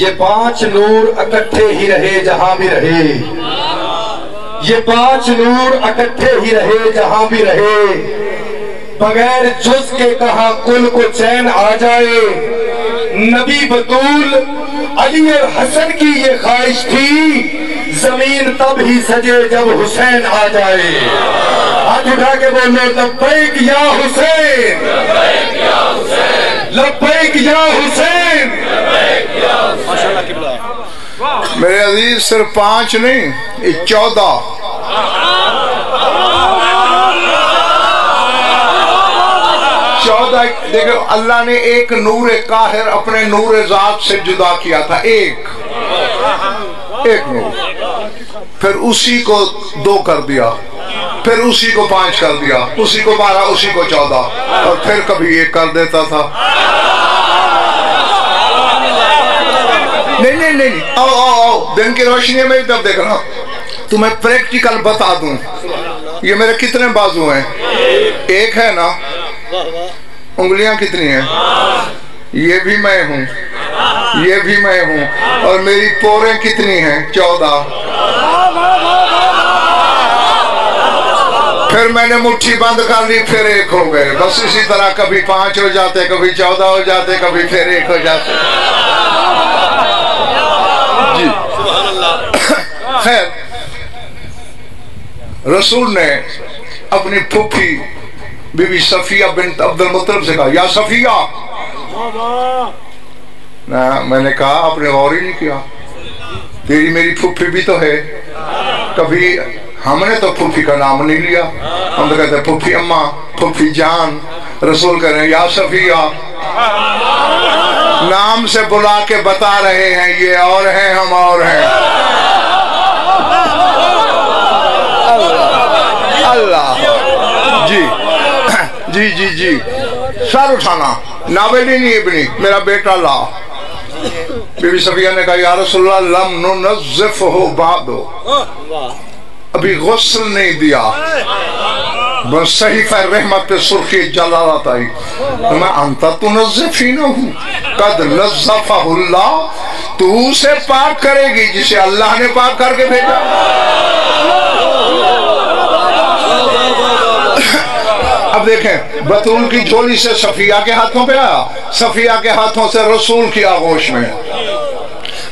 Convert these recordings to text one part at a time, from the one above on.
یہ 5 نور اکٹھے ہی رہے جہاں بھی رہے، یہ 5 نور اکٹھے ہی رہے جہاں بھی رہے، بغیر جز کے کہاں کل کو چین آ جائے، نبی بطول علی اور حسن کی یہ خواہش تھی، زمین تب ہی سجے جب حسین آ جائے۔ ہاتھ اٹھا کے بولو لبیک یا حسین، لبیک یا حسین۔ میرے عزیز صرف 5 نہیں، یہ 14۔ دیکھو اللہ نے ایک نور قاہر اپنے نور ذات سے جدا کیا تھا، ایک نور، پھر اسی کو 2 کر دیا، پھر اسی کو 5 کر دیا، اسی کو 12، اسی کو 14، اور پھر کبھی 1 کر دیتا تھا۔ نہیں، آؤ دن کی روشنی میں تب دیکھنا، تمہیں پریکٹیکل بتا دوں، یہ میرے کتنے بازو ہیں؟ 1 ہے نا؟ انگلیاں کتنی ہیں؟ یہ بھی میں ہوں، یہ بھی میں ہوں، اور میری پوریں کتنی ہیں؟ 14۔ پھر میں نے مٹھی بند کر لی، پھر 1 ہو گئے، بس اسی طرح کبھی 5 ہو جاتے، کبھی 14 ہو جاتے، کبھی پھر 1 ہو جاتے۔ جی خیر، رسول نے اپنی پھوپھی بی بی صفیہ بنت عبد المطلب سے کہا، یا صفیہ، میں نے کہا آپ نے غور ہی نہیں کیا، تیری میری پھوپھی بھی تو ہے، کبھی ہم نے تو پھوپھی کا نام نہیں لیا، ہم تو کہتے ہیں پھوپھی اماں، پھوپھی جان، رسول کہہ رہے ہیں یا صفیہ، نام سے بلا کے بتا رہے ہیں یہ اور ہیں، ہم اور ہیں۔ اللہ جی سر اٹھانا، ناویلی نہیں ابنی، میرا بیٹا لا۔ بی بی صفیہ نے کہا یا رسول اللہ لم ننظفہ بعد، ابھی غسل نہیں دیا، بس صحیفہ رحمت پہ سرخی جلالت آئی، میں انتا تنظفینہ، قد نظفہ اللہ، تو اسے پاک کرے گی جسے اللہ نے پاک کر کے بھیجا۔ اب دیکھیں بطول کی جھولی سے صفیہ کے ہاتھوں پہ آیا، صفیہ کے ہاتھوں سے رسول کی آغوش میں،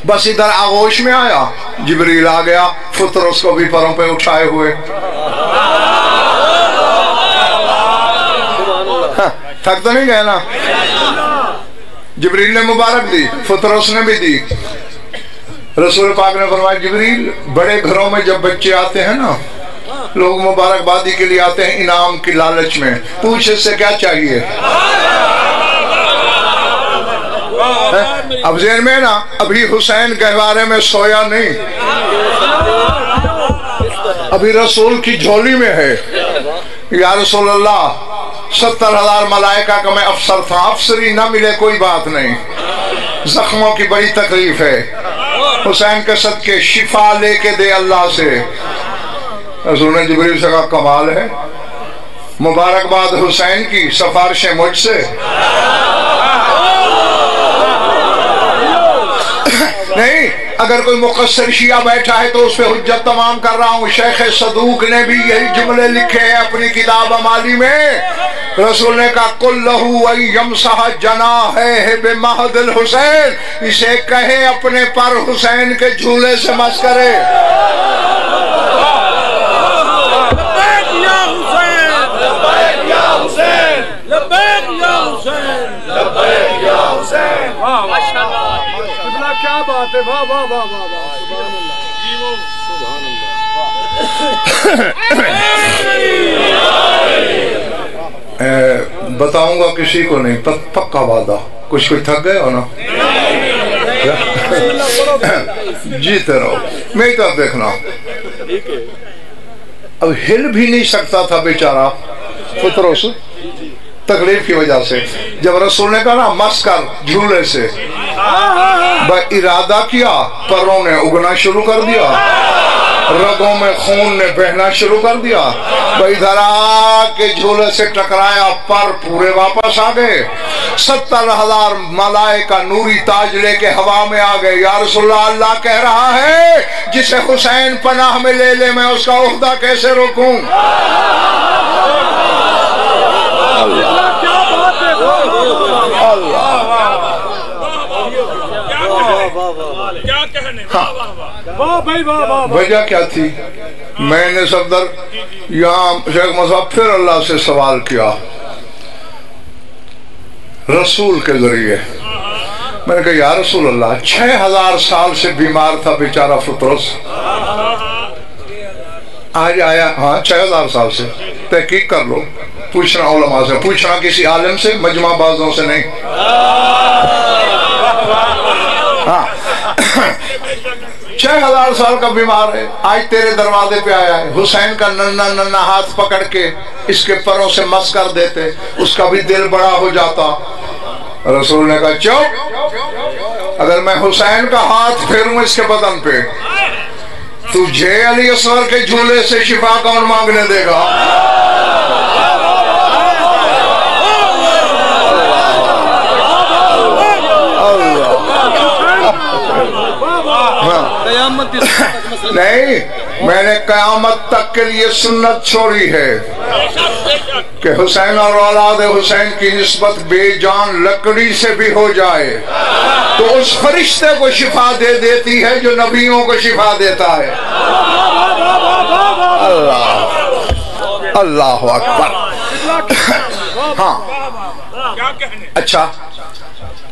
بس ادھر آغوش میں آیا، جبریل آ گیا، فطرس کو بھی پروں پہ اٹھائے ہوئے، تھک تو نہیں گئے نا؟ جبریل نے مبارک دی، فطرس نے بھی دی۔ رسول پاک نے فرمایا جبریل، بڑے گھروں میں جب بچے آتے ہیں نا، لوگ مبارکبادی کے لیے آتے ہیں انعام کی لالچ میں، پوچھ اس سے کیا چاہیے؟ اب ذہن میں نا، ابھی حسین گہوارے میں سویا نہیں، ابھی رسول کی جھولی میں ہے۔ یا رسول اللہ 70,000 ملائکہ کا میں افسر تھا، افسری نہ ملے کوئی بات نہیں، زخموں کی بڑی تکلیف ہے، حسین کے صدقے شفا لے کے دے اللہ سے۔ رسول نے جبریل سے کہا کمال ہے، مبارکباد حسین کی، سفارشیں مجھ سے۔ نہیں، اگر کوئی مقصر شیعہ بیٹھا ہے تو اس پہ حجت تمام کر رہا ہوں، شیخ صدوق نے بھی یہی جملے لکھے ہیں اپنی کتاب امالی میں۔ رسول نے کہا قل لہو ان یمسح جناحہ بمہد الحسین، اسے کہے اپنے پر حسین کے جھولے سے مس کرے۔ کیا بات ہے، واہ واہ واہ واہ واہ، سبحان اللہ، سبحان اللہ۔ بتاؤں گا کسی کو نہیں، پکا وعدہ، کچھ کوئی تھک گئے ہو نا؟ جیتے رہو، میری طرف دیکھنا۔ اب ہل بھی نہیں سکتا تھا بیچارہ فطرس، تکلیف کی وجہ سے۔ جب رسول نے کہا نا مس کر جھولے سے، ارادہ کیا، پروں نے اگنا شروع کر دیا۔ رگوں میں خون نے بہنا شروع کر دیا. بھائی دھرا کے جھولے سے ٹکرایا، پر پورے واپس آ گئے. 70,000 ملائکہ نوری تاج لے کے ہوا میں آ گئے. یا رسول اللہ، اللہ کہہ رہا ہے جسے حسین پناہ میں لے لے میں اس کا عہدہ کیسے روکوں؟ وجہ کیا تھی؟ میں نے صفدر یہاں شیخ مصعب پھر اللہ سے سوال کیا رسول کے ذریعے. میں نے کہا یا رسول اللہ 6,000 سال سے بیمار تھا بیچارہ فطرس، آج آیا. ہاں 6,000 سال سے. تحقیق کر لو، پوچھنا علماء سے، پوچھنا کسی عالم سے، مجمع بازوں سے نہیں. ہاں 6,000 سال کا بیمار ہے، آج تیرے دروازے پہ آیا ہے. حسین کا ننھا ننھا ہاتھ پکڑ کے اس کے پروں سے مس کر دیتے، اس کا بھی دل بڑا ہو جاتا. رسول نے کہا چپ، اگر میں حسین کا ہاتھ پھیروں اس کے بدن پہ، تجھے علی اصغر کے جھولے سے شفا کون مانگنے دے گا؟ نہیں، میں نے قیامت تک کے لیے سنت چھوڑی ہے کہ حسین اور اولاد حسین کی نسبت بے جان لکڑی سے بھی ہو جائے تو اس فرشتے کو شفا دے دیتی ہے جو نبیوں کو شفا دیتا ہے. اللہ اللہ اکبر. ہاں اچھا،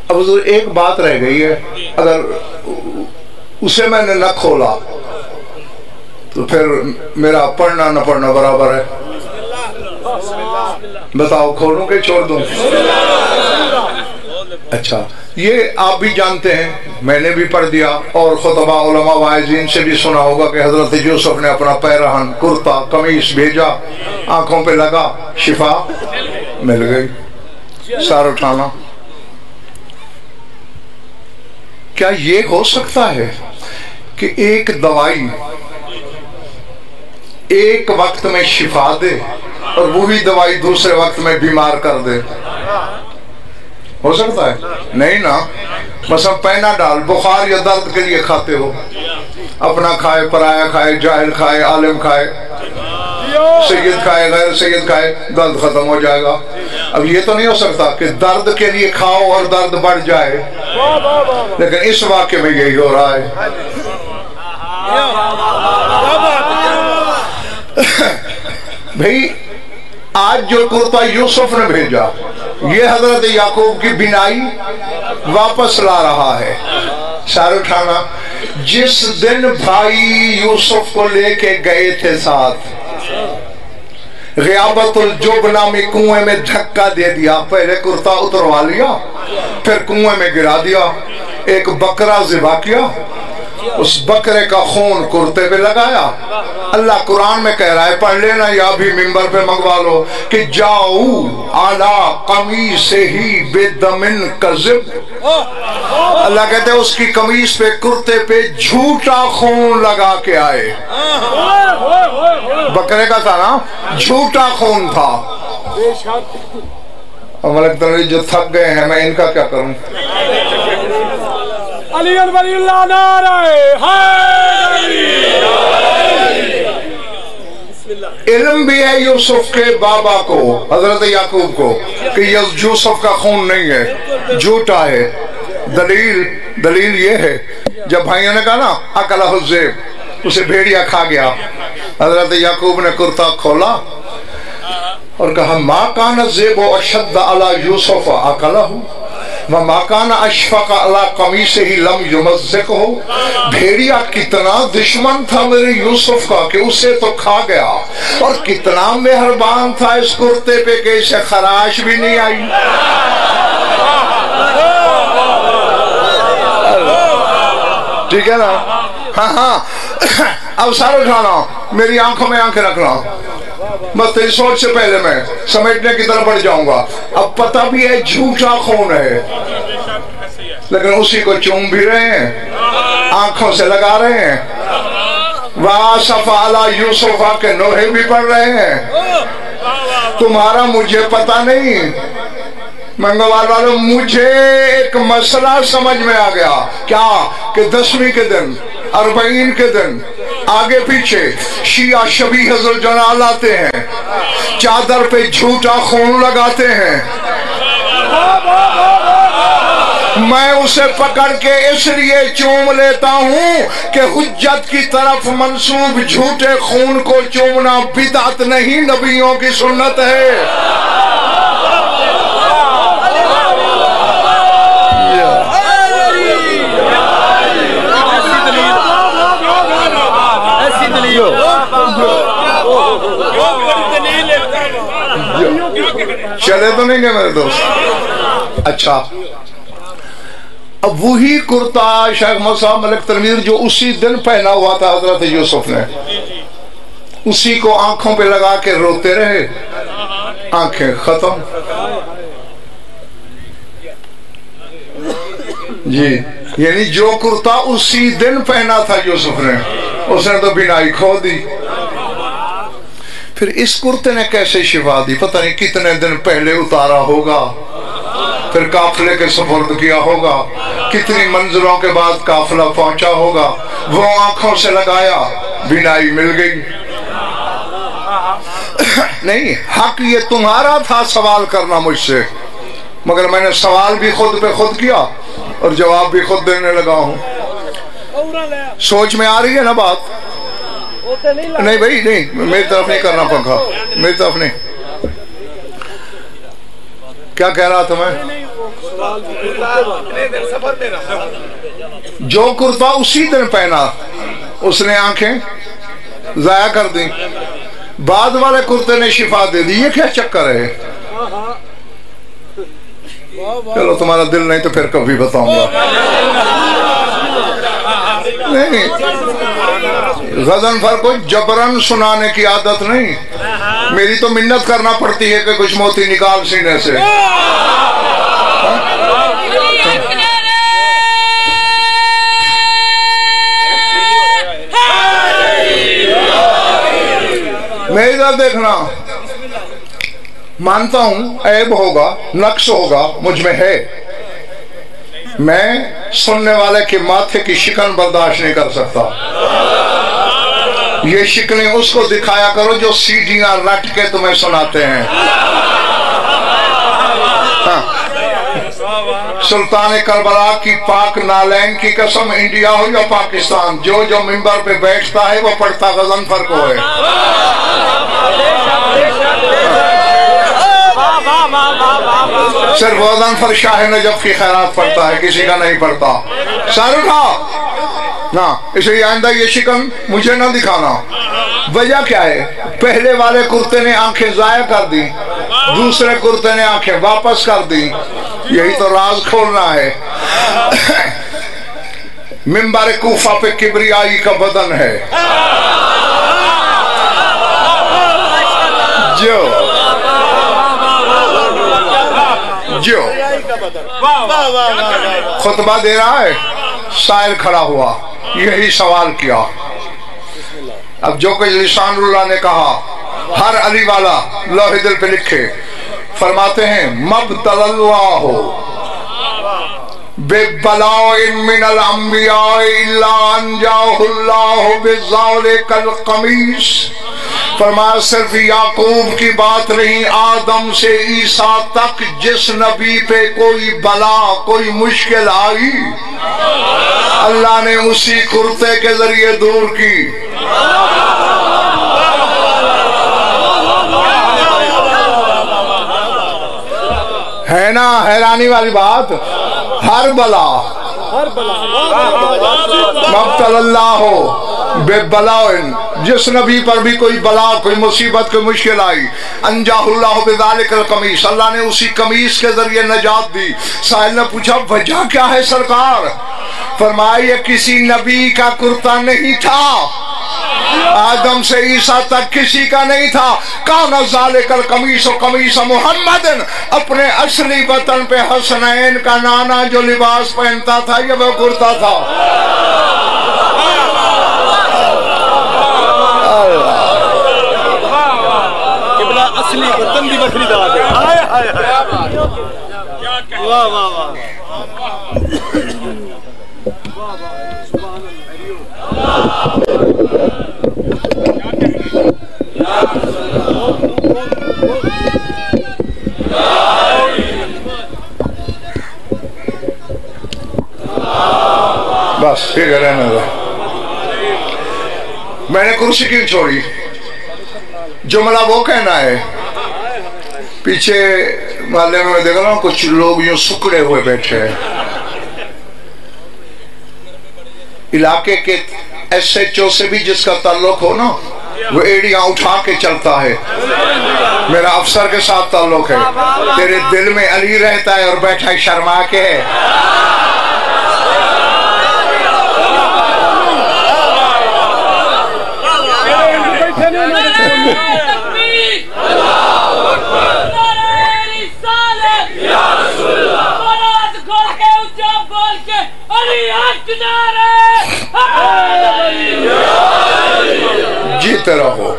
اب حضور ایک بات رہ گئی ہے، اگر اسے میں نے نہ کھولا تو پھر میرا پڑھنا نہ پڑھنا برابر ہے. بتاؤ کھولوں کہ چھوڑ دوں؟ اچھا، یہ آپ بھی جانتے ہیں، میں نے بھی پڑھ دیا اور خطبہ علماء واعظین سے بھی سنا ہوگا کہ حضرت یوسف نے اپنا پیرہن کرتا قمیص بھیجا، آنکھوں پہ لگا، شفا مل گئی. سار اٹھانا. کیا یہ ہو سکتا ہے کہ ایک دوائی ایک وقت میں شفا دے اور وہی دوائی دوسرے وقت میں بیمار کر دے؟ ہو سکتا ہے؟ نہیں نا. مثلا پینا ڈال بخار یا درد کے لیے کھاتے ہو، اپنا کھائے، پرایا کھائے، جاہل کھائے، عالم کھائے، سید کھائے، غیر سید کھائے، درد ختم ہو جائے گا. اب یہ تو نہیں ہو سکتا کہ درد کے لیے کھاؤ اور درد بڑھ جائے، لیکن اس واقعے میں یہی ہو رہا ہے. بھئی آج جو کرتا یوسف نے بھیجا یہ حضرت یعقوب کی بینائی واپس لا رہا ہے. سار اٹھانا. جس دن بھائی یوسف کو لے کے گئے تھے ساتھ، غیابت الجب نامی کنویں میں دھکا دے دیا، پہلے کرتا اتروا لیا، پھر کنویں میں گرا دیا، ایک بکرا ذبح کیا، اس بکرے کا خون کرتے پہ لگایا. اللہ قرآن میں کہہ رہا ہے، پڑھ لینا یا بھی ممبر پہ منگوا لو کہ جاؤ علی قمیصہ بدم کذب. اللہ کہتے ہیں اس کی قمیص پہ کرتے پہ جھوٹا خون لگا کے آئے. بکرے کا تھا نا، جھوٹا خون تھا. ملک تنویر جو تھک گئے ہیں، میں ان کا کیا کروں؟ علی ولی اللہ نعرہ علم بھی ہے یوسف کے بابا کو، حضرت یعقوب کو، کہ یوسف کا خون نہیں ہے، جھوٹا ہے. دلیل یہ ہے، جب بھائیوں نے کہا نا اکلہ الذئب، اسے بھیڑیا کھا گیا، حضرت یعقوب نے کرتا کھولا اور کہا ما کان الذئب اشد علی یوسف اکلہ وما کان اشفق علی قمیصہ لم یمزقہ. بھیڑیا کتنا دشمن تھا میرے یوسف کا کہ اسے تو کھا گیا، اور کتنا مہربان تھا اس کرتے پہ کہ اسے خراش بھی نہیں آئی. ٹھیک ہے نا؟ ہاں. اب سارے اٹھانا، میری آنکھوں میں آنکھیں رکھنا، بس تیری سوچ سے پہلے میں سمیٹنے کی طرف بڑھ جاؤں گا. اب پتہ بھی ہے جھوٹا خون ہے، لیکن اسی کو چوم بھی رہے ہیں، آنکھوں سے لگا رہے ہیں. وَآسَفَ عَلَى یوسف کے نوحے بھی پڑھ رہے ہیں. تمہارا مجھے پتہ نہیں. منگوال والوں مجھے ایک مسئلہ سمجھ میں آ گیا. کیا کہ 10ویں کے دن 40 کے دن آگے پیچھے شیعہ شبیہ ذوالجلال آتے ہیں, چادر پہ جھوٹا خون لگاتے ہیں. میں اسے پکڑ کے اس لیے چوم لیتا ہوں کہ حجت کی طرف منسوب جھوٹے خون کو چومنا بدعت نہیں, نبیوں کی سنت ہے. چلے تو نہیں گے میرے دوست. اچھا, اب وہی کرتا شیخ مصعب ملک تنویر جو اسی دن پہنا ہوا تھا حضرت یوسف نے, اسی کو آنکھوں پہ لگا کے روتے رہے, آنکھیں ختم. جی یعنی جو کرتا اسی دن پہنا تھا یوسف نے, اس نے تو بینائی کھو دی. پھر اس کرتے نے کیسے شفا دی, پتہ نہیں کتنے دن پہلے اتارا ہوگا, پھر قافلے کے سپرد کیا ہوگا, کتنی منزلوں کے بعد قافلہ پہنچا ہوگا, وہ آنکھوں سے لگایا, بینائی مل گئی. نہیں, حق یہ تمہارا تھا سوال کرنا مجھ سے, مگر میں نے سوال بھی خود پہ خود کیا اور جواب بھی خود دینے لگا ہوں. سوچ میں آ رہی ہے نا بات؟ نہیں بھائی نہیں, میری طرف نہیں کرنا پنکھا, میری طرف نہیں. کیا کہہ رہا تھا میں؟ جو کرتا اسی دن پہنا اس نے آنکھیں ضائع کر دی, بعد والے کرتے نے شفا دے دی. یہ کیا چکر ہے؟ چلو تمہارا دل نہیں تو پھر کبھی بتاؤں گا. نہیں, غضنفر کو جبرن سنانے کی عادت نہیں, میری تو منت کرنا پڑتی ہے کہ کچھ موتی نکال سینے سے. میری طرف دیکھنا, مانتا ہوں عیب ہوگا, نقص ہوگا, مجھ میں ہے. میں سننے والے کے ماتھے کی شکن برداشت نہیں کر سکتا. یہ شکلیں اس کو دکھایا کرو جو سیڈیاں رٹ کے تمہیں سناتے ہیں. سلطان کربلا کی پاک نالین کی قسم, انڈیا ہو یا پاکستان, جو جو منبر پہ بیٹھتا ہے وہ پڑھتا غضنفر کو ہے. صرف غضنفر شاہ نجف کی خیرات پڑھتا ہے, کسی کا نہیں پڑھتا. سر اٹھا نا, اس لیے آئندہ یہ شکن مجھے نہ دکھانا. وجہ کیا ہے؟ پہلے والے کرتے نے آنکھیں ضائع کر دی, دوسرے کرتے نے آنکھیں واپس کر دی. یہی تو راز کھولنا ہے. منبر کوفہ پہ کبریائی کا بدن ہے, جو خطبہ دے رہا ہے, سائل کھڑا ہوا, یہی سوال کیا. اب جو کچھ لسان اللہ نے کہا ہر علی والا لوح دل پہ لکھے. فرماتے ہیں مبتل اللہ ببلاء من الانبیاء الا انجاہ اللہ بذالک القمیص. فرمایا صرف یعقوب کی بات نہیں, آدم سے عیسیٰ تک جس نبی پہ کوئی بلا کوئی مشکل آئی اللہ نے اسی کرتے کے ذریعے دور کی. ہے نا حیرانی والی بات؟ ہر بلا مبتل اللہ ہو بے بلاء, جس نبی پر بھی کوئی بلا کوئی مصیبت کوئی مشکل آئی, انجاہ اللہ بذالک القمیص, اللہ نے اسی قمیص کے ذریعے نجات دی. سائل نے پوچھا وجہ کیا ہے سرکار؟ فرمایا یہ کسی نبی کا کرتا نہیں تھا, آدم سے عیسیٰ تک کسی کا نہیں تھا. کان ذالک القمیص قمیص محمد, اپنے اصلی وطن پہ حسنین کا نانا جو لباس پہنتا تھا یہ وہ کرتا تھا. گندی بکری دعا دے ہائے ہائے واہ واہ واہ بس ٹھیک ہے رہنے دو. میں نے کرسی کیوں چھوڑی؟ جملہ وہ کہنا ہے. پیچھے محلے میں دیکھ رہا ہوں کچھ لوگ یوں سکڑے ہوئے بیٹھے ہیں. علاقے کے ایس ایچ او سے بھی جس کا تعلق ہو نا وہ ایڑیاں اٹھا کے چلتا ہے. میرا افسر کے ساتھ تعلق ہے. تیرے دل میں علی رہتا ہے اور بیٹھا ہے شرما کے. جیتے رہو.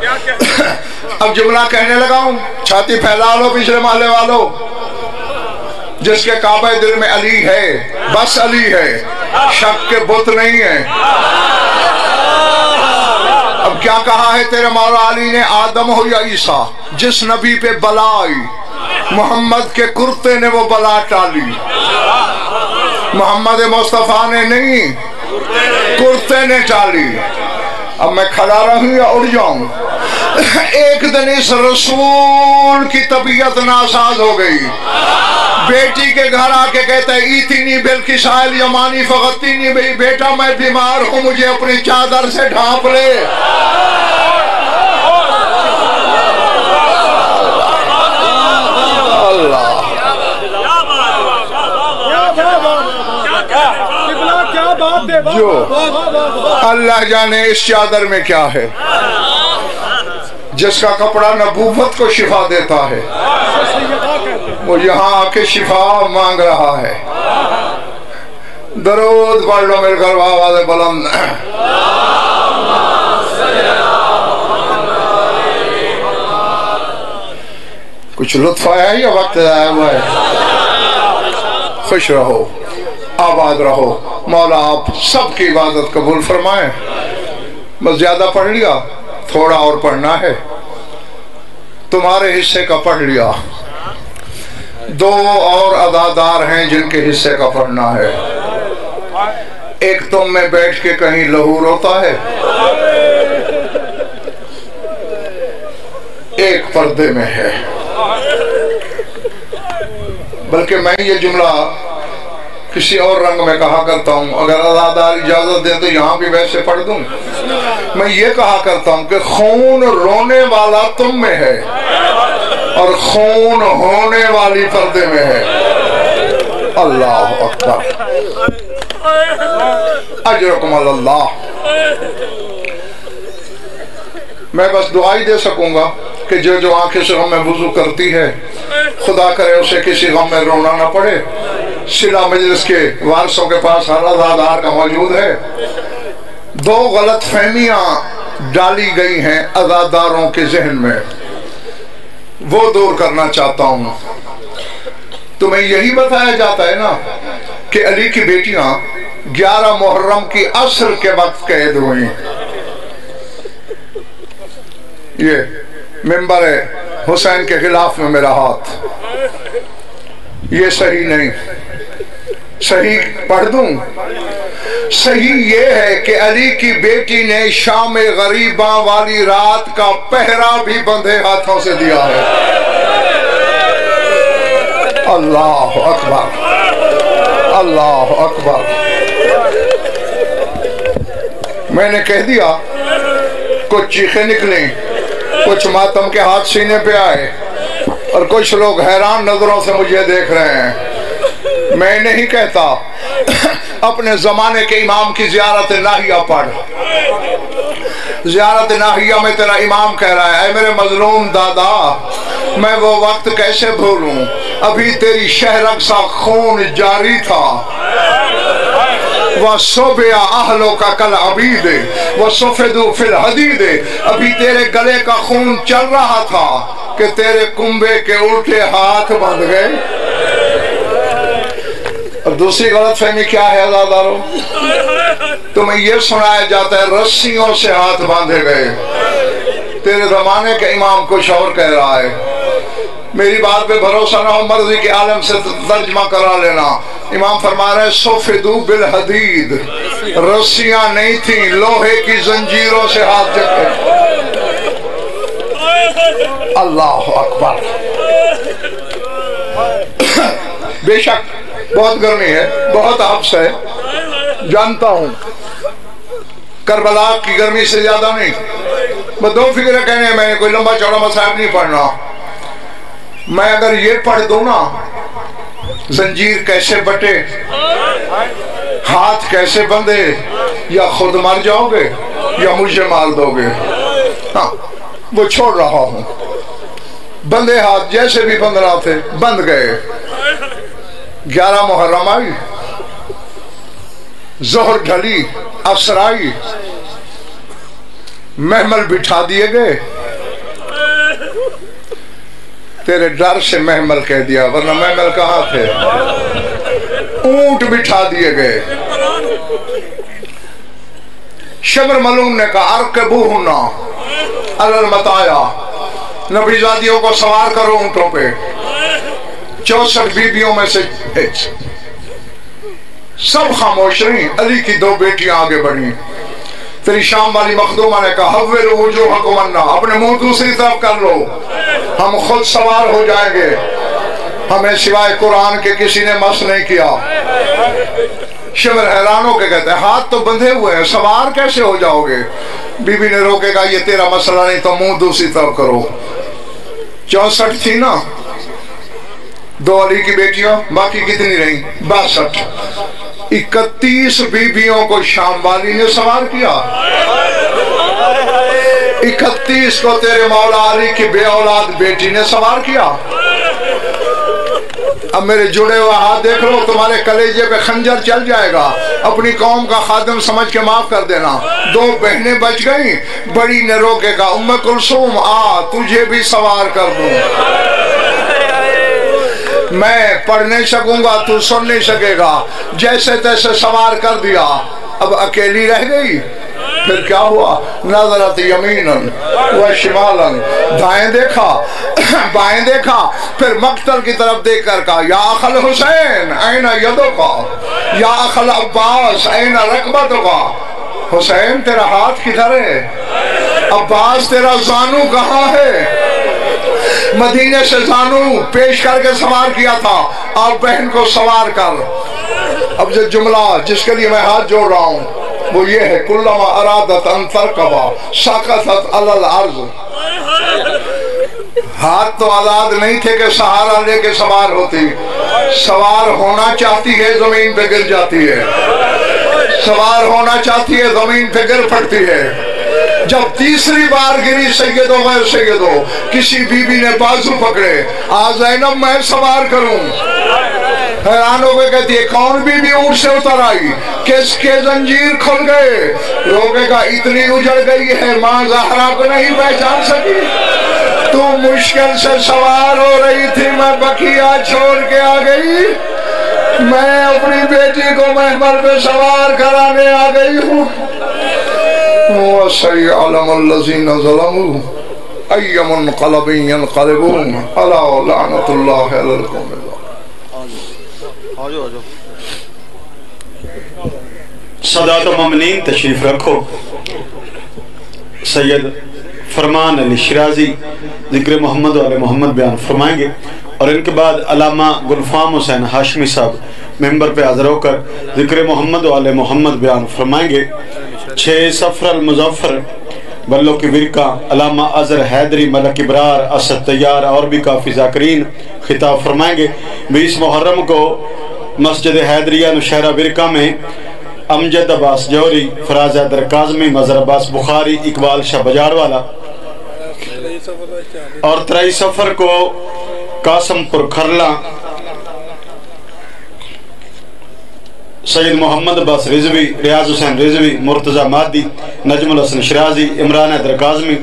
اب جملہ کہنے لگا ہوں. چھاتی پھیلا لو پچھلے محلے والوں. جس کے کعبہ دل میں علی ہے بس علی ہے, شک کے بت نہیں ہے. اب کیا کہا ہے تیرے مولا علی نے؟ آدم ہو یا عیسیٰ جس نبی پہ بلا آئی محمد کے کرتے نے وہ بلا ٹالی. محمد مصطفیٰ نے نہیں, کرتے نے ٹالی. اب میں کھڑا رہوں یا اڑ جاؤں؟ ایک دن اس رسول کی طبیعت ناساز ہو گئی. بیٹی کے گھر آ کے کہتا ہے ایتنی بالکسائل یمانی فغتینی بھئی بیٹا میں بیمار ہوں مجھے اپنی چادر سے ڈھانپ لے. اللہ جو اللہ جانے اس چادر میں کیا ہے. جس کا کپڑا نبوت کو شفا دیتا ہے وہ یہاں آ کے شفا مانگ رہا ہے. درود پڑھ لو میرے گھر آواز بلند. کچھ لطف آیا ہے یا وقت آیا ہوا ہے؟ خوش رہو, آباد رہو. مولا آپ سب کی عبادت قبول فرمائیں. بس زیادہ پڑھ لیا, تھوڑا اور پڑھنا ہے. تمہارے حصے کا پڑھ لیا. دو اور ادادار ہیں جن کے حصے کا پڑھنا ہے. ایک تم میں بیٹھ کے کہیں لہو روتا ہے, ایک پردے میں ہے. بلکہ میں یہ جملہ کسی اور رنگ میں کہا کرتا ہوں, اگر ادادار اجازت دیں تو یہاں بھی ویسے پڑھ دوں. میں یہ کہا کرتا ہوں کہ خون رونے والا تم میں ہے اور خون ہونے والی پردے میں ہے. اللہ اکبر. اجرکم اللہ. میں بس دعائی دے سکوں گا کہ جو آنکھیں سے غم میں وضو کرتی ہے خدا کرے اسے کسی غم میں رونا نہ پڑے. صلہ مجلس کے وارثوں کے پاس ہر ادادار کا موجود ہے. دو غلط فہمیاں ڈالی گئی ہیں اداداروں کے ذہن میں, وہ دور کرنا چاہتا ہوں. تمہیں یہی بتایا جاتا ہے نا کہ علی کی بیٹیاں 11 محرم کی عصر کے وقت قید ہوئیں. یہ ممبر حسین کے خلاف میں میرا ہاتھ, یہ صحیح نہیں. صحیح پڑھ دوں؟ صحیح یہ ہے کہ علی کی بیٹی نے شام غریباں والی رات کا پہرا بھی بندھے ہاتھوں سے دیا ہے. اللہ اکبر, اللہ اکبر. میں نے کہہ دیا, کچھ چیخیں نکلیں, کچھ ماتم کے ہاتھ سینے پہ آئے اور کچھ لوگ حیران نظروں سے مجھے دیکھ رہے ہیں. میں نہیں کہتا اپنے زمانے کے امام کی زیارت ناہیہ پڑھ. زیارت ناہیہ میں تیرا امام کہہ رہا ہے, اے میرے مظلوم دادا میں وہ وقت کیسے بھولوں, ابھی تیری شہرک سا خون جاری تھا. وَصُبِعَ أَهْلُكَ كَالْعَبِيدِ وَصُفِدُوا فِي الْحَدِيدِ, ابھی تیرے گلے کا خون چل رہا تھا کہ تیرے کنبے کے الٹے ہاتھ بندھ گئے. اور دوسری غلط فہمی کیا ہے عزادارو؟ تمہیں یہ سنایا جاتا ہے رسیوں سے ہاتھ باندھے گئے. تیرے زمانے کے امام کچھ اور کہہ رہا ہے. میری بات پہ بھروسہ نہ ہو مرضی کے عالم سے ترجمہ کرا لینا. امام فرما رہے سفدو بالحدید، رسیاں نہیں تھیں، لوہے کی زنجیروں سے ہاتھ جکے. اللہ اکبر. بے شک بہت گرمی ہے، بہت حبس ہے، جانتا ہوں. کربلا کی گرمی سے زیادہ نہیں. میں دو فکریں کہنے میں کوئی لمبا چوڑا مصحف نہیں پڑھنا. میں اگر یہ پڑھ دوں نا زنجیر کیسے بٹے، ہاتھ کیسے بندھے، یا خود مر جاؤ گے یا مجھے مار دو گے. ہاں وہ چھوڑ رہا ہوں. بندے ہاتھ جیسے بھی بندھ رہا تھے بند گئے. 11 محرم آئی، ظہر ڈھلی، عصر آئی، محمل بٹھا دیے گئے. تیرے ڈر سے محمل کہہ دیا، ورنہ محمل کہاں تھے. اونٹ بٹھا دیے گئے. شمر ملوم نے کہا ارکبوہنا علی المطایا، نبی زادیوں کو سوار کرو اونٹوں پہ. 64 بیبیوں میں سے سب خاموش رہیں. علی کی 2 بیٹیاں آگے بڑھیں. تیری شام والی مخدومہ نے کہا حولوا وجوہکم عنا، اپنے منہ دوسری طرف کر لو، ہم خود سوار ہو جائیں گے. ہمیں سوائے قرآن کے کسی نے مس نہیں کیا. شمر حیران ہو کے کہتے ہیں ہاتھ تو بندھے ہوئے ہیں، سوار کیسے ہو جاؤ گے؟ بی بی نے روکے گا یہ تیرا مسئلہ نہیں، تو منہ دوسری طرف کرو. 64 تھی نا 2 علی کی بیٹیاں، باقی کتنی رہیں؟ 62. 31 بیبیوں کو شام والی نے سوار کیا. 31 کو تیرے مولا علی کی بے اولاد بیٹی نے سوار کیا. اب میرے جڑے ہوئے ہاتھ دیکھ لو، تمہارے کلیجے پہ خنجر چل جائے گا. اپنی قوم کا خادم سمجھ کے معاف کر دینا. 2 بہنیں بچ گئیں. بڑی نے روکے گا ام کلثوم آ تجھے بھی سوار کر دوں. میں پڑھ نہیں سکوں گا، تو سن نہیں سکے گا. جیسے تیسے سوار کر دیا. اب اکیلی رہ گئی. پھر کیا ہوا؟ نظرت یمیناً و شمالاً، دائیں دیکھا بائیں دیکھا. پھر مقتل کی طرف دیکھ کر کہا یا اخل حسین این یدکا، یا اخل عباس این رکبتکا. حسین تیرا ہاتھ کدھر ہے؟ عباس تیرا زانو کہاں ہے؟ مدینے سے زانو پیش کر کے سوار کیا تھا، آپ بہن کو سوار کر. اب جو جملہ جس کے لیے میں ہاتھ جوڑ رہا ہوں وہ یہ ہے کلما ارادت ان ترکبا سقطت علی الارض. ہاتھ تو آزاد نہیں تھے کہ سہارا لے کے سوار ہوتی. سوار ہونا چاہتی ہے زمین پہ گر جاتی ہے، سوار ہونا چاہتی ہے زمین پہ گر پڑتی ہے. جب تیسری بار گری سیدو غیر سیدو، کسی بی بی نے بازو پکڑے، آج زینب میں سوار کروں. حیران ہو گئے، کہتی ہے کون بی بی اونٹ سے اتر آئی؟ کس کے زنجیر کھل گئے؟ روکے گا اتنی اجڑ گئی ہے ماں زہرا کو نہیں پہچان سکی. تو مشکل سے سوار ہو رہی تھی، میں بقیہ چھوڑ کے آ گئی. میں اپنی بیٹی کو محمل پہ سوار کرانے آ گئی ہوں. وَسَيَعْلَمُ الَّذِينَ ظَلَمُوا أَيَّ مُنْقَلَبٍ يَنْقَلِبُونَ أَلَا لَعْنَةُ اللَّهِ عَلَى الْقَوْمِ الظَّالِمِينَ. سادات و ممنین تشریف رکھو. سید فرمان علی شیرازی ذکر محمد و آل محمد بیان فرمائیں گے، اور ان کے بعد علامہ گلفام حسین ہاشمی صاحب ممبر پہ حاضر ہو کر ذکر محمد و آل محمد بیان فرمائیں گے. 6 صفر المظفر بلو کی ورقہ علامہ اظہر حیدری، ملک ابرار، اسد طیار اور بھی کافی ذاکرین خطاب فرمائیں گے. 20 محرم کو مسجد حیدریہ نوشہرہ ورقہ میں امجد عباس جوری، فراز حیدر کاظمی، مظہر عباس بخاری، اقبال شاہ بجار والا. اور 23 صفر کو قاسم پور کھرلا سید محمد عباس رضوی، ریاض حسین رضوی، مرتضی مادی، نجم الحسن شرازی، عمران حیدر کاظمی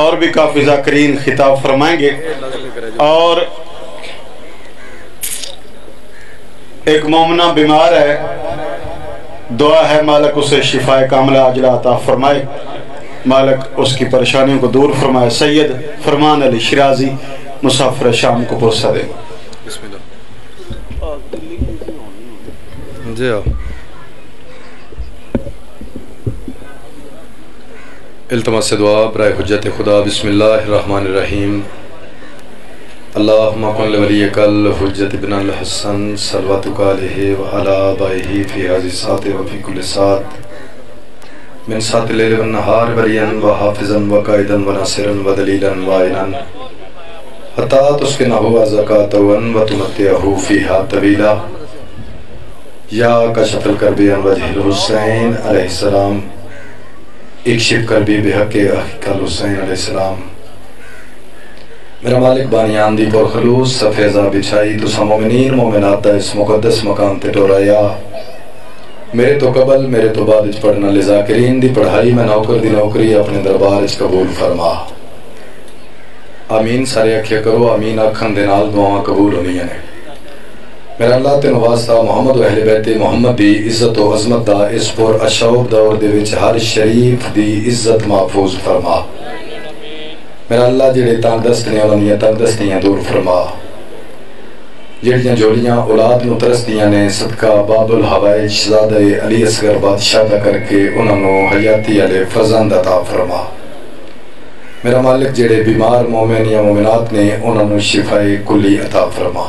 اور بھی کافی ذاکرین خطاب فرمائیں گے۔ اور ایک مومنہ بیمار ہے، دعا ہے مالک اسے شفاء کاملہ عاجلہ عطا فرمائے، مالک اس کی پریشانیوں کو دور فرمائے۔ سید فرمان علی شرازی مسافر شام کو پہنچا دیں۔ بسم اللہ جی آؤ۔ التماس دعا برائے حجت خدا۔ بسم اللہ الرحمن الرحیم۔ اللہم کن لولیک الحجت بن الحسن صلواتک علیہ وعلی آبائہ فی هذه الساعة وفی کل ساعة من ساعة اللیل والنہار بریا وحافظا وقائدا وناصرا ودلیلا وعینا حتی تسکنہ زکاة وتمتعہ فیہا طویلا یا کشف الکرب عن وجہ الحسین علیہ السلام اکشف کربی بحق اخیک الحسین علیہ السلام۔ میرا مالک بانیان دی پر خلوص سفیزہ بچھائی تو سا مومنین مومنات دا اس مقدس مقام تے ٹورایا، میرے تو قبل میرے تو بعد اچ پڑھنا لذاکرین دی پڑھائی میں نوکر دی نوکری اپنے دربار اچ قبول فرما۔ آمین سارے اکھیا کرو، آمین اکھن دے نال دعاواں قبول ہونی ہیں۔ میرا اللہ تینو واسطہ محمد و اہل بیت محمد دی عزت و عظمت دا اس پر اشوب دور دے وچ ہر شریف دی عزت محفوظ فرما۔ میرا اللہ جڑے تنگ دستیاں انہاں تنگ دستیاں دور فرما، جڑیاں جوڑیاں اولاد نو ترستیاں نے صدقہ باب الحوائج شہزادہ علی اصغر بادشاہ دا کر کے انہاں نو حیاتی علی فرزند عطا فرما۔ میرا مالک جڑے بیمار مومن یا مومنات نے انہاں نو شفاء کلی عطا فرما۔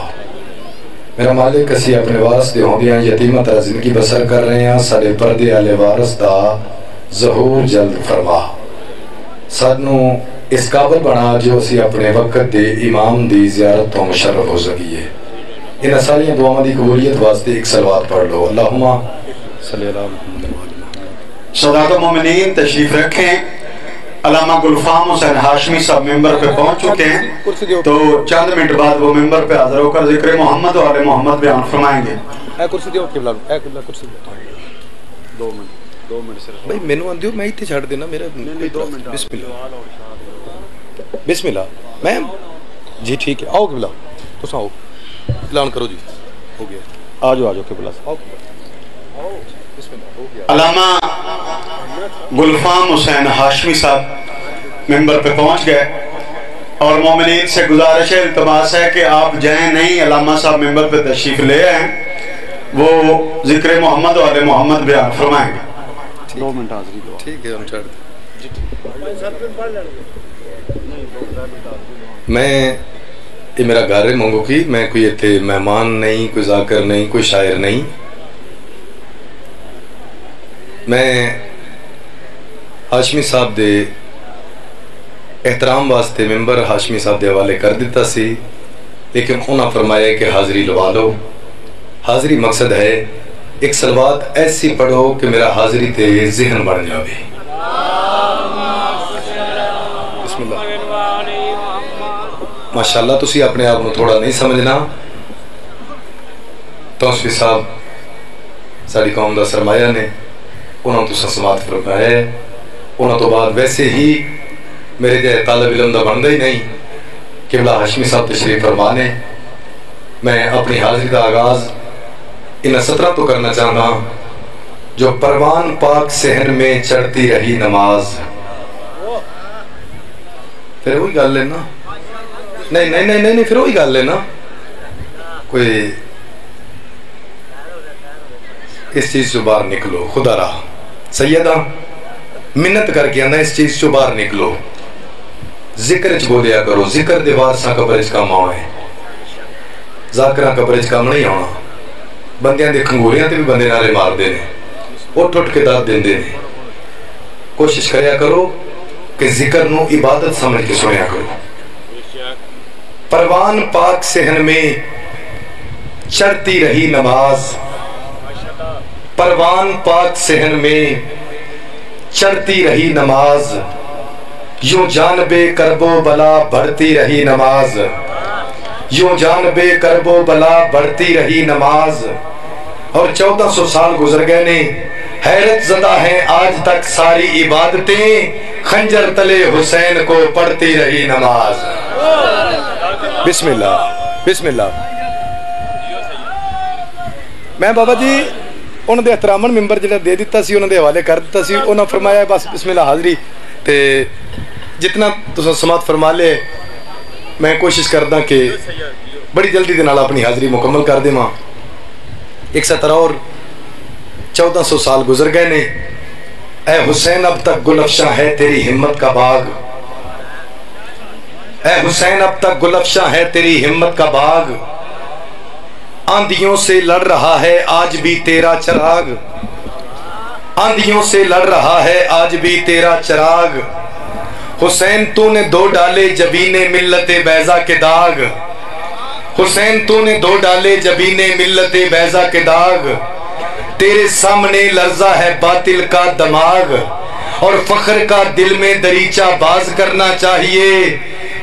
میرا مالک اسی اپنے واسطے ہوندیاں یتیمہ طرح زندگی بسر کر رہے ہیں، سارے پردے والے وارث دا ظہور جلد فرما، سانو اس قابل بنا جو اسی اپنے وقت دے امام دی زیارت تو مشرف ہو سکیے۔ ان ساریاں دعاواں دی قبولیت واسطے ایک صلوات پڑھ لو۔ اللہم صلی اللہ علیہ وسلم۔ سادات مومنین تشریف رکھیں۔ علامہ گلفام حسین ہاشمی صاحب ممبر پہ پہنچ چکے ہیں، تو چند منٹ بعد وہ ممبر پہ حاضر ہو کر ذکر محمد و آل محمد بیان فرمائیں گے۔ کرسی دیو قبلہ، قبلہ کرسی دیو۔ 2 منٹ صرف بھائی مینوں آندیو میں ایتھے چھڑ دینا میرا۔ بسم اللہ بسم اللہ۔ میں جی ٹھیک ہے، آؤ قبلہ تساں آؤ اعلان کرو جی، ہو گیا۔ آ جاؤ قبلہ آؤ آؤ بسم اللہ، ہو گیا۔ علامہ گلفام حسین ہاشمی صاحب ممبر پہ پہنچ گئے اور مومنین سے گزارش ہے، التماس ہے کہ آپ جائیں نہیں، علامہ صاحب ممبر پہ تشریف لے آئیں، وہ ذکر محمد و آل محمد بیان فرمائیں گے۔ 2 منٹ حاضری دو۔ ٹھیک ہے، ہم چھڑ دیں۔ میں یہ میرا گھر ہے مونگو کی، میں کوئی اتنے مہمان نہیں، کوئی ذاکر نہیں، کوئی شاعر نہیں، میں ہاشمی صاحب دے احترام واسطے ممبر ہاشمی صاحب دے حوالے کر دیتا سی، لیکن انہاں فرمایا کہ حاضری لوا لو۔ حاضری مقصد ہے ایک صلوات ایسی پڑھو کہ میرا حاضری تے ذہن بڑھ جاوے۔ بسم اللہ۔ ماشاءاللہ تسی اپنے آپ کو تھوڑا نہیں سمجھنا، توسفی صاحب ساری قوم دا سرمایہ نے، انہوں تو سماعت فرمایا ہے، انہوں تو بعد ویسے ہی میرے جائے طالب علم دا بندہ ہی نہیں، قبلہ ہاشمی صاحب تشریف فرمانے۔ میں اپنی حاضری کا آغاز ان 17 تو کرنا چاہتا ہوں، جو پروان پاک صحن میں چڑھتی رہی نماز۔ پھر وہی گل لینا، نہیں نہیں نہیں نہیں، پھر وہی گل لینا، کوئی اس چیز سے باہر نکلو، خدا رہا سیدہ منت کر کے اندر اس چیز سے باہر نکلو، ذکر چ بولیا کرو، ذکر دیوار سا قبر چ کام آئے، ذاکرہ قبر چ کام نہیں آنا۔ بندیاں دے کھنگوریاں تے بھی بندے نعرے مار دے نے، اٹھ اٹھ کے داد دین دے نے۔ کوشش کریا کرو کہ ذکر نو عبادت سمجھ کے سنیا کرو۔ پروان پاک صحن میں چڑھتی رہی نماز، پروان پاک صحن میں چڑھتی رہی نماز، یوں جانب کرب و بلا بڑھتی رہی نماز، یوں جانب کرب و بلا بڑھتی رہی نماز، اور 1400 سال گزر گئے نے، حیرت زدہ ہیں آج تک ساری عبادتیں، خنجر تلے حسین کو پڑھتی رہی نماز۔ بسم اللہ بسم اللہ۔ میں بابا جی انہوں نے احترامن ممبر جڑا دے دیتا سی، انہوں نے حوالے کر دیتا سی، انہوں نے فرمایا بس بسم اللہ حاضری تے جتنا تو سماعت فرما لے، میں کوشش کردا کہ بڑی جلدی دے نال اپنی حاضری مکمل کر دے ماں۔ 117 اور 1400 سال گزر گئے نے، اے حسین اب تک گل افشاں ہے تیری ہمت کا باغ، اے حسین اب تک گل افشاں ہے تیری ہمت کا باغ، آندھیوں سے لڑ رہا ہے آج بھی تیرا چراغ، آندھیوں سے لڑ رہا ہے آج بھی تیرا چراغ، حسین تو نے دو ڈالے جبین ملت بیضا کے داغ، حسین تو نے دو ڈالے جبین ملت بیضا کے داغ، تیرے سامنے لرزہ ہے باطل کا دماغ، اور فخر کا دل میں دریچہ باز کرنا چاہیے،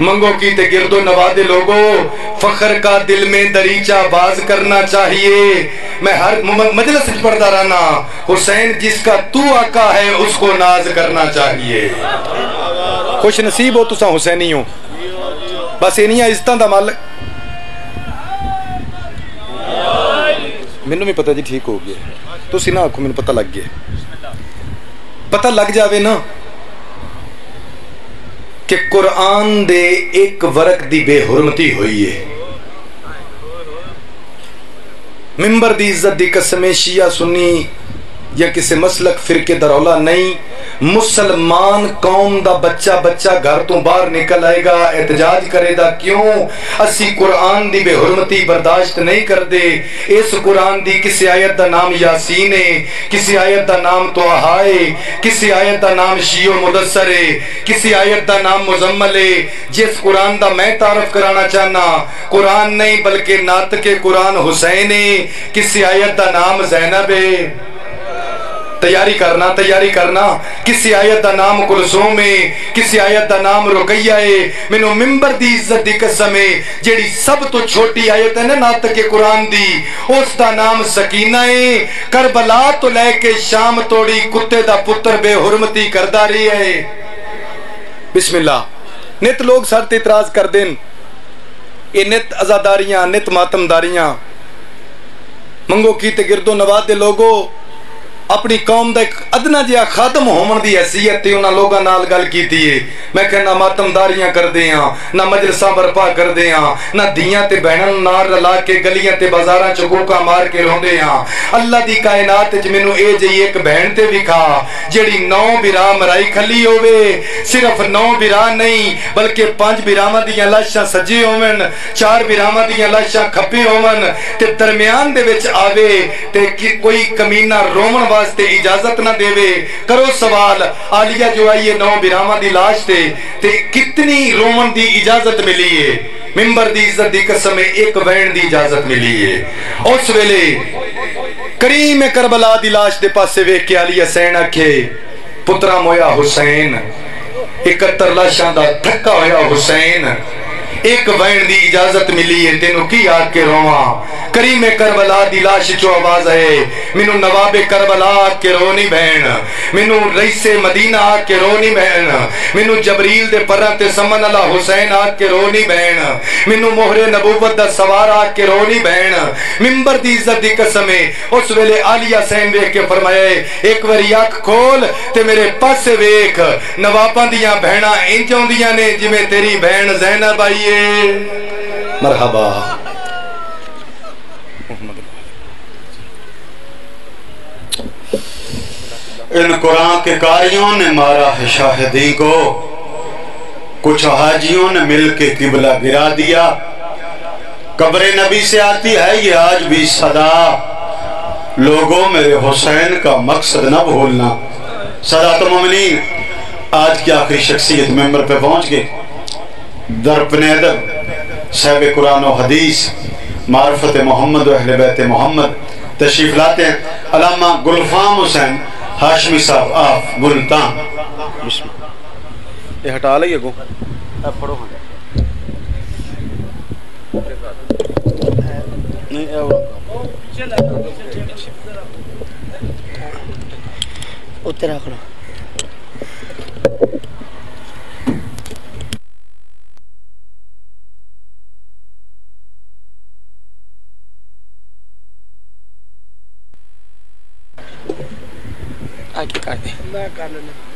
منگو کی تے گرد و نواد لوگوں، فخر کا دل میں دریچہ باز کرنا چاہیے۔ میں ہر مجلس پڑھتا رہنا، حسین جس کا تو آقا ہے اس کو ناز کرنا چاہیے۔ خوش نصیب ہو تساں حسینی ہو، بس انہیاں عزتاں دا مالک۔ مینوں بھی پتہ جی ٹھیک ہو گیا، تسی نہ آکھو مینوں پتہ لگ گیا، پتہ لگ جاوے نا کہ قرآن دے ایک ورق دی بے حرمتی ہوئی ہے، ممبر دی عزت دی قسم شیعہ سنی یا کسی مسلک فرقے درولا نہیں، مسلمان قوم دا بچہ گھر تو باہر نکل آئے گا، احتجاج کرے دا کیوں اسی قرآن دی بے حرمتی برداشت نہیں کر دے۔ اس قرآن دی کسی آیت دا نام یاسین ہے، کسی آیت دا نام طٰہٰ ہے، کسی آیت دا نام شیع و مدثر ہے، کسی آیت دا نام مزمل ہے۔ جس قرآن دا میں تعارف کرانا چاہنا قرآن نہیں بلکہ نعت کے قرآن حسین ہے، کسی آیت دا نام زینب ہے۔ تیاری کرنا، کسی آیت دا نام کلثوم ہے، کسی آیت دا نام رقیہ ہے۔ مینوں ممبر دی عزت دی قسم ہے، جیڑی سب تو چھوٹی آیت ہے نا نعت کے قرآن دی، اس دا نام سکینہ ہے۔ کربلا تو لے کے شام توڑی کتے دا پتر بے حرمتی کردہ رہی ہے۔ بسم اللہ۔ نت لوگ سر تے اعتراض کر دیں، یہ نت ازاداریاں، نت ماتمداریاں، منگو کی تے گردو نواز دے لوگوں اپنی قوم دا ایک ادنا جہا خادم ہومن دی حیثیت تے انہاں لوگاں نال گل کیتی ہے۔ میں کہنا ماتمداریاں کر دے ہاں، نہ مجلساں برپا کر دے ہاں، نہ دیاں تے بہناں نار رلا کے گلیاں تے بازاراں چکوکا مار کے روندے ہاں۔ اللہ دی کائنات وچ مینوں اے جئی ایک بہن تے وکھا جیڑی 9 برا مرائی کھلی ہوے، صرف 9 برا نہیں بلکہ 5 براواں دیاں لاشاں سجے ہون، 4 براواں دیاں لاشاں کھپے ہون تے درمیان دے وچ آوے تے کوئی کمینہ رومن واسطے اجازت نہ دے وے۔ کرو سوال، عالیہ جو آئیے 9 براواں دی لاش تے کتنی رومن دی اجازت ملی ہے؟ ممبر دی عزت دی قسم ایک وین دی اجازت ملی ہے۔ اس ویلے کریم کربلا دی لاش دے پاسے ویکھ کے علی حسین آکھے پترا مویا حسین، 71 لاشاں دا تھکا ہویا حسین، ایک وین دی اجازت ملی ہے، تینوں کی آگ کے رواں؟ کریم کربلا دی لاش چو آواز ہے، مینوں نواب کربلا آگ کے رونی بہن، مینوں رئیس مدینہ آگ کے رونی بہن، مینوں جبریل دے پرہ تے سمن اللہ حسین آگ کے رونی بہن، مینوں مہر نبوت دا سوار آگ کے رونی بہن۔ ممبر دی عزت دی قسم ہے، اس ویلے علی حسین ویکھ کے فرمایا ایک واری آنکھ کھول تے میرے پاسے ویکھ، نواباں دیاں بہناں انج ہوندیاں نے جویں تیری بہن زینب آئی ہے۔ مرحبا۔ ان قرآن کے قاریوں نے مارا ہے شاہدی کو، کچھ حاجیوں نے مل کے قبلہ گرا دیا، قبر نبی سے آتی ہے یہ آج بھی صدا، لوگوں میرے حسین کا مقصد نہ بھولنا۔ سادات مومنین، آج کی آخری شخصیت ممبر پہ پہنچ گئے، درپن ادب صاحب قرآن و حدیث، معرفت محمد و اہل بیت محمد تشریف لاتے ہیں، علامہ گلفام حسین ہاشمی صاحب آف ملتان۔ یہ ہٹا لئیے گو اتنے رکھ لو آگے کر دیں میں کر لینا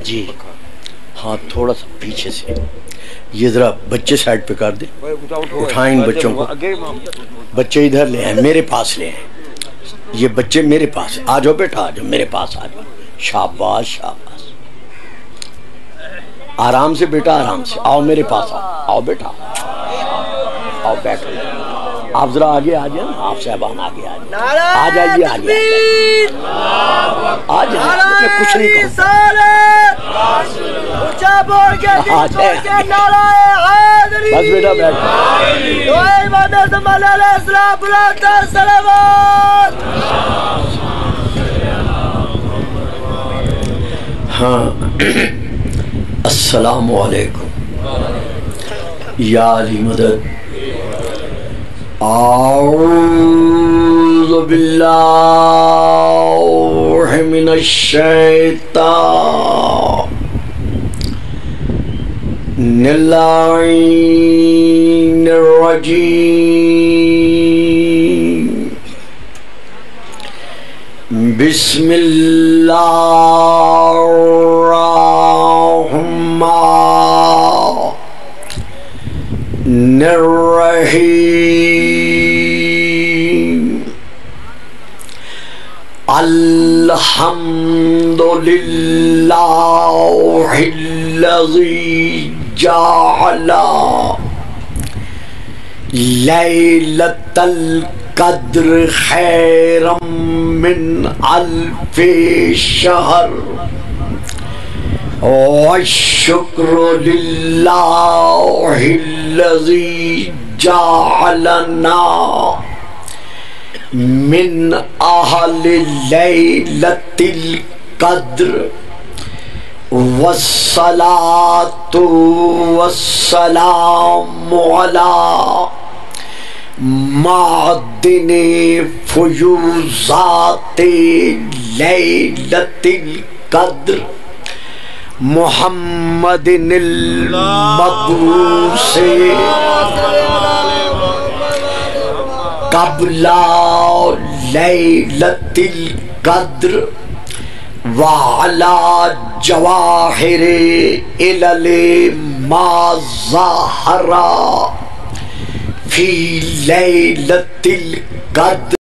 جی ہاں تھوڑا سا پیچھے سے یہ ذرا بچے سائڈ پہ کر دیں اٹھائیں بچوں کو بچے ادھر لے ہیں میرے پاس لے ہیں یہ بچے میرے پاس آ جاؤ بیٹا آ جاؤ میرے پاس آ جاؤ شاباش شاباش آرام سے بیٹا آرام سے آؤ میرے پاس آؤ بیٹا آؤ بیٹھو آپ ذرا آگے آ جائیں آپ صاحبان آگے آ جائیے آگے آ جائیے کچھ نہیں بس بیٹا بیٹھو ہاں السلام علیکم یا علی مدد اعوذ باللہ من الشیطان اللعین الرجیم بسم اللہ الرحمن الرحیم الحمد للہ الذی جعل لیلۃ القدر خیرا من الف شہر والشکر للہ الذی جعلنا من اہل لیلۃ القدر والصلاة والسلام علی معدن فیوزات لیلۃ القدر محمد المبعوث قبل لیلۃ القدر وعلی جواہر علل ما ظہر فی لیلۃ القدر